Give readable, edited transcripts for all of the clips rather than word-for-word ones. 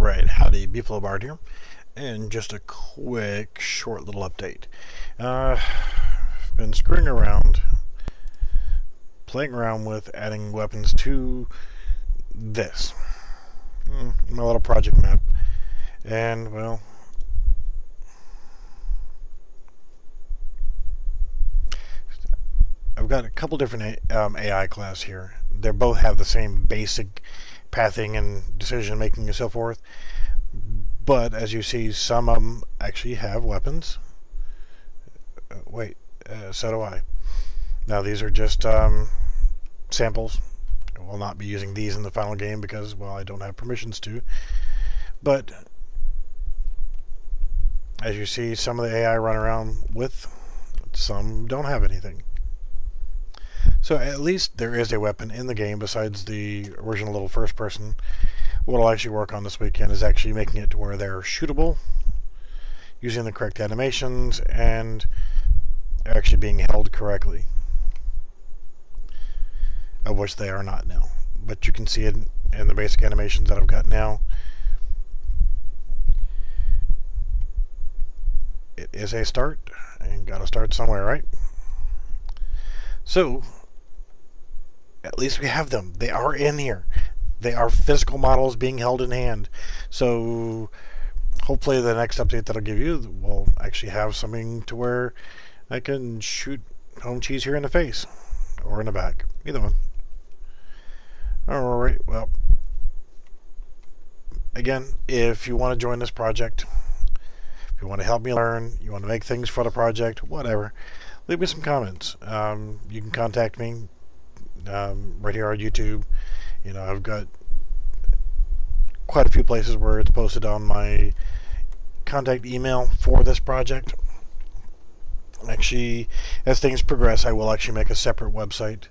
Alright, howdy, Bard here, and just a quick, short little update. I've been screwing around, playing around with adding weapons to this, my little project map, and, well, I've got a couple different AI class here. They both have the same basic pathing and decision making and so forth, but as you see, some of them actually have weapons. So do I. Now these are just samples. I will not be using these in the final game because, well, I don't have permissions to, but as you see, some of the AI run around with, some don't have anything. So at least there is a weapon in the game besides the original little first person. What I'll actually work on this weekend is actually making it to where they're shootable, using the correct animations, and actually being held correctly. Of which they are not now. But you can see it in the basic animations that I've got now. It is a start, and gotta start somewhere, right? So, at least we have them. They are in here. They are physical models being held in hand. So, hopefully the next update that I'll give you will actually have something to where I can shoot home cheese here in the face. Or in the back. Either one. Alright, well. Again, if you want to join this project, if you want to help me learn, you want to make things for the project, whatever, leave me some comments. You can contact me right here on YouTube. You know, I've got quite a few places where it's posted on my contact email for this project. Actually, as things progress, I will actually make a separate website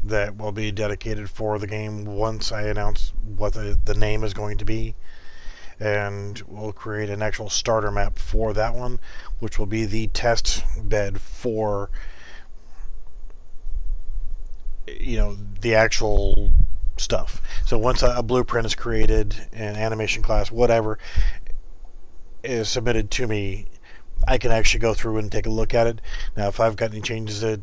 that will be dedicated for the game once I announce what the name is going to be. And we'll create an actual starter map for that one, which will be the test bed for, you know, the actual stuff. So once a blueprint is created, an animation class, whatever, is submitted to me, I can actually go through and take a look at it. Now, if I've got any changes that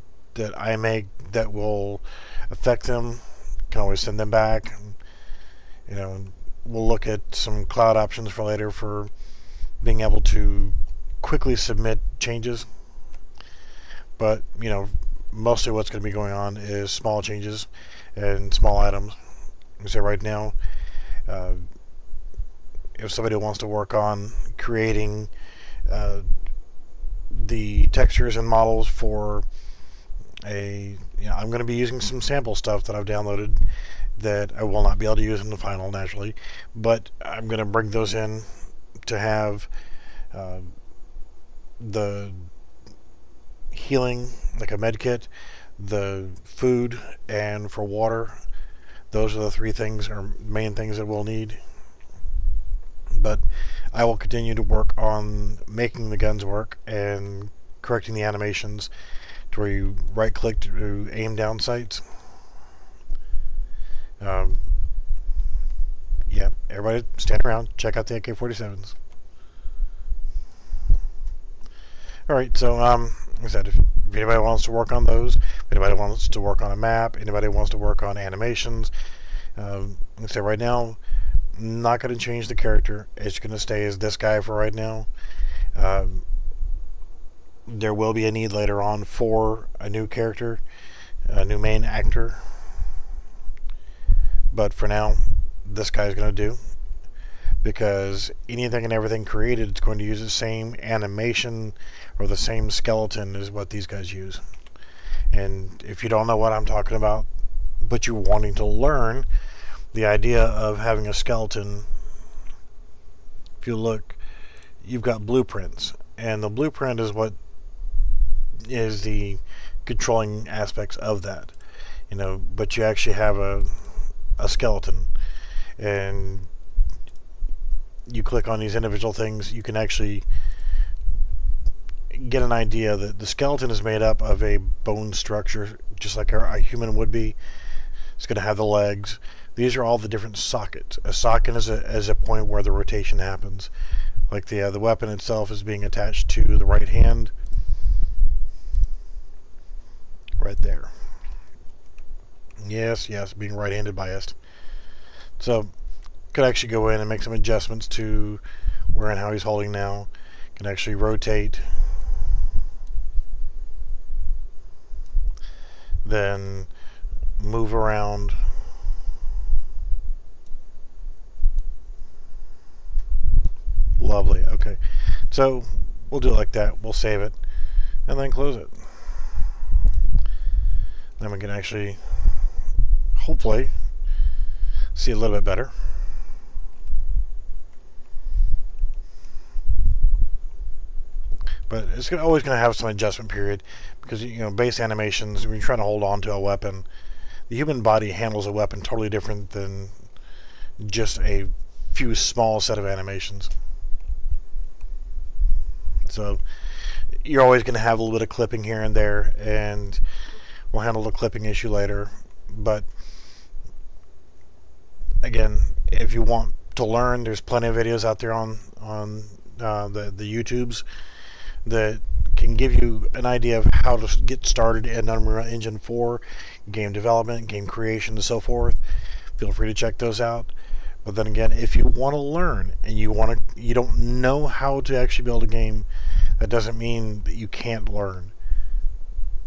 I make that will affect them, I can always send them back. You know, we'll look at some cloud options for later for being able to quickly submit changes. But, you know, mostly what's going to be going on is small changes and small items. So right now, if somebody wants to work on creating the textures and models for I'm going to be using some sample stuff that I've downloaded that I will not be able to use in the final, naturally, but I'm going to bring those in to have the healing, like a med kit, the food, and for water. Those are the three things, or main things that we'll need. But I will continue to work on making the guns work and correcting the animations to where you right click to aim down sights. Yeah, everybody stand around, check out the AK-47s. Alright, so like I said, if anybody wants to work on those, if anybody wants to work on a map, anybody wants to work on animations, like I said, right now, I'm not going to change the character. It's going to stay as this guy for right now. There will be a need later on for a new character, a new main actor. But for now, this guy's going to do. Because anything and everything created is going to use the same animation or the same skeleton as what these guys use. And if you don't know what I'm talking about, but you're wanting to learn, the idea of having a skeleton, if you look, you've got blueprints. And the blueprint is what is the controlling aspects of that. You know, but you actually have a skeleton. And you click on these individual things, you can actually get an idea that the skeleton is made up of a bone structure, just like a human would be. It's going to have the legs, These are all the different sockets. A socket is a point where the rotation happens. Like the weapon itself is being attached to the right hand. Right there. Yes, being right-handed biased. So, could actually go in and make some adjustments to where and how he's holding now. Can actually rotate. Then move around. Lovely. Okay. So, we'll do it like that. We'll save it. And then close it. Then we can actually, hopefully, see a little bit better. But it's always going to have some adjustment period because, base animations, when you're trying to hold on to a weapon, the human body handles a weapon totally different than just a few small set of animations. So you're always going to have a little bit of clipping here and there, and we'll handle the clipping issue later. But again, if you want to learn, there's plenty of videos out there on the YouTubes that can give you an idea of how to get started in Unreal Engine 4, game development, game creation, and so forth. Feel free to check those out. But then again, if you want to learn and you don't know how to actually build a game, that doesn't mean that you can't learn.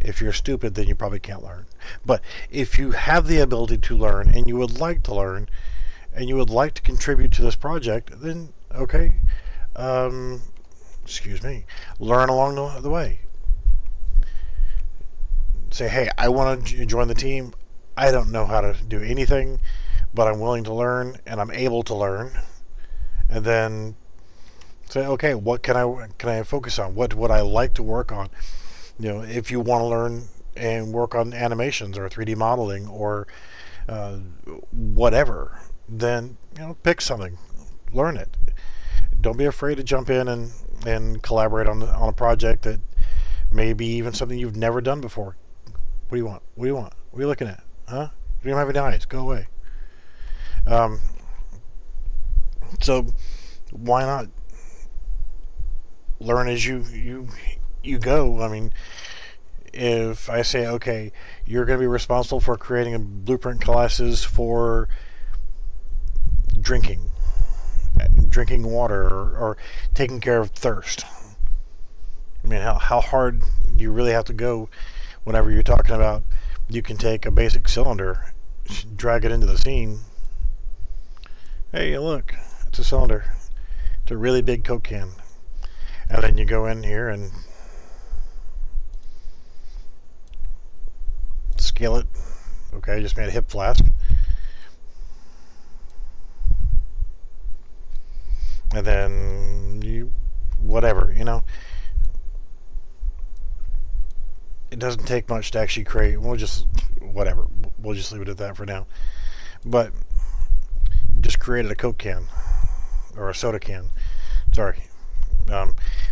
If you're stupid, then you probably can't learn. But if you have the ability to learn and you would like to learn and you would like to contribute to this project, then okay, excuse me, learn along the way. Say, hey, I want to join the team. I don't know how to do anything, but I'm willing to learn and I'm able to learn. And then say, okay, what can I focus on? What would I like to work on? If you want to learn and work on animations or 3D modeling or whatever, then pick something, learn it. Don't be afraid to jump in and collaborate on a project that may be even something you've never done before. What do you want? What do you want? What are you looking at? Huh? You don't have any eyes. Go away. So why not learn as you go? I mean, if I say, okay, you're going to be responsible for creating a blueprint classes for drinking water or taking care of thirst. I mean, how hard do you really have to go whenever you're talking about you can take a basic cylinder, drag it into the scene. Hey, look, it's a cylinder. It's a really big Coke can. And then you go in here and scale it. Okay, I just made a hip flask. And then whatever, it doesn't take much to actually create. We'll just leave it at that for now. But just created a Coke can or a soda can. Sorry.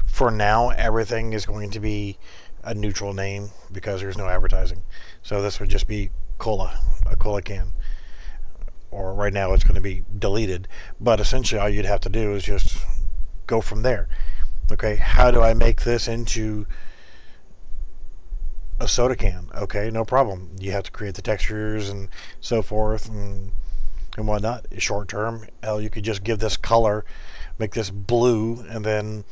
For now, everything is going to be a neutral name because there's no advertising. So this would just be a cola can. Or right now it's going to be deleted. But essentially all you'd have to do is just go from there. Okay, how do I make this into a soda can? Okay, no problem. You have to create the textures and so forth and whatnot. Short term, hell, you could just give this color, make this blue, and then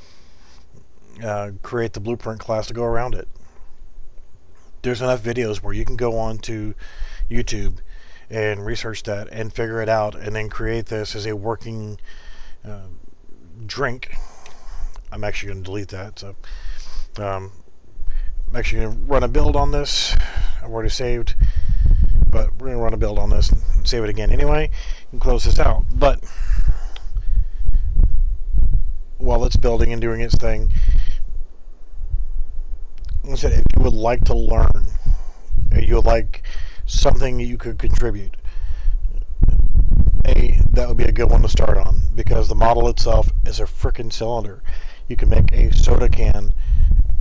create the blueprint class to go around it. There's enough videos where you can go on to YouTube and research that and figure it out and then create this as a working drink. I'm actually going to delete that. So I'm actually going to run a build on this. I've already saved, but we're going to run a build on this and save it again anyway and close this out. But while it's building and doing its thing, like I said, if you would like to learn, you would like something you could contribute, that would be a good one to start on because the model itself is a frickin' cylinder. You can make a soda can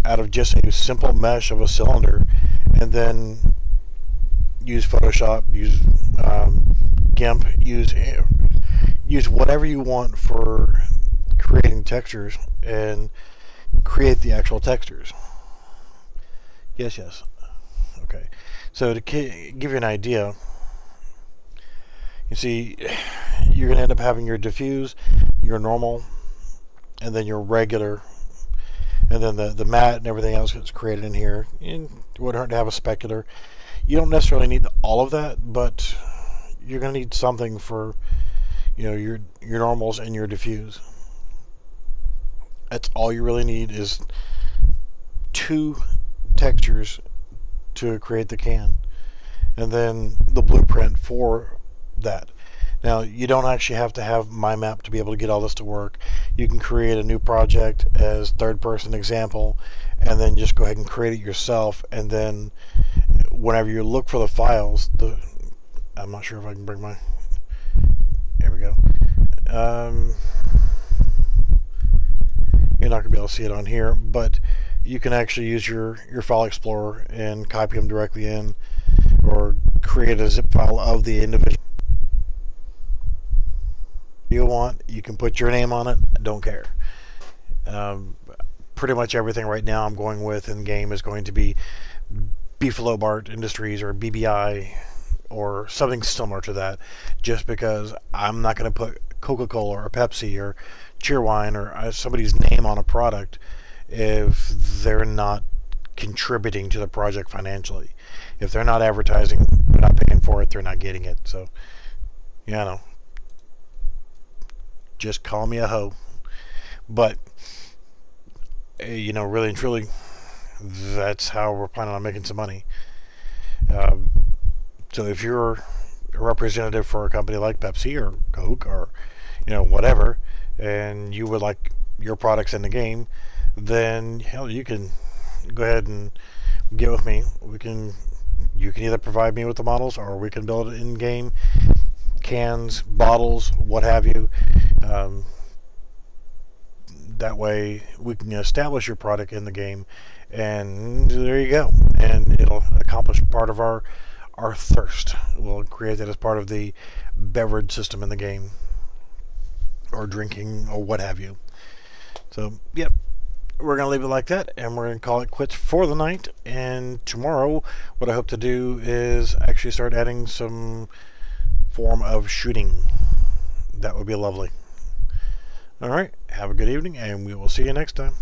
out of just a simple mesh of a cylinder and then use Photoshop, use GIMP, use whatever you want for creating textures and create the actual textures. Yes, yes. Okay. So to give you an idea, you see, you're going to end up having your diffuse, your normal, and then your regular, and then the matte and everything else gets created in here. And it wouldn't hurt to have a specular. You don't necessarily need all of that, but you're going to need something for, your normals and your diffuse. That's all you really need is 2 textures to create the can, and then the blueprint for that. Now, you don't actually have to have my map to be able to get all this to work. You can create a new project as third-person example, and then just go ahead and create it yourself. And then, whenever you look for the files, I'm not sure if I can bring my. There we go. You're not gonna be able to see it on here, but you can actually use your file explorer and copy them directly in, or create a zip file of the individual you want. You can put your name on it. I don't care. Pretty much everything right now I'm going with in game is going to be Beefalo Bart Industries or BBI or something similar to that, just because I'm not going to put Coca-Cola or Pepsi or Cheerwine or somebody's name on a product if they're not contributing to the project financially. If they're not advertising, they're not paying for it, they're not getting it. So, just call me a hoe. But, really and truly, that's how we're planning on making some money. So if you're a representative for a company like Pepsi or Coke or, whatever, and you would like your products in the game, then hell, you can go ahead and get with me. You can either provide me with the models, or we can build it in game, cans, bottles, what have you. That way we can establish your product in the game, and there you go. And it'll accomplish part of our thirst. We'll create that as part of the beverage system in the game, or drinking, or what have you. So, yep. We're going to leave it like that, and we're going to call it quits for the night. And tomorrow, what I hope to do is actually start adding some form of shooting. That would be lovely. Alright, have a good evening, and we will see you next time.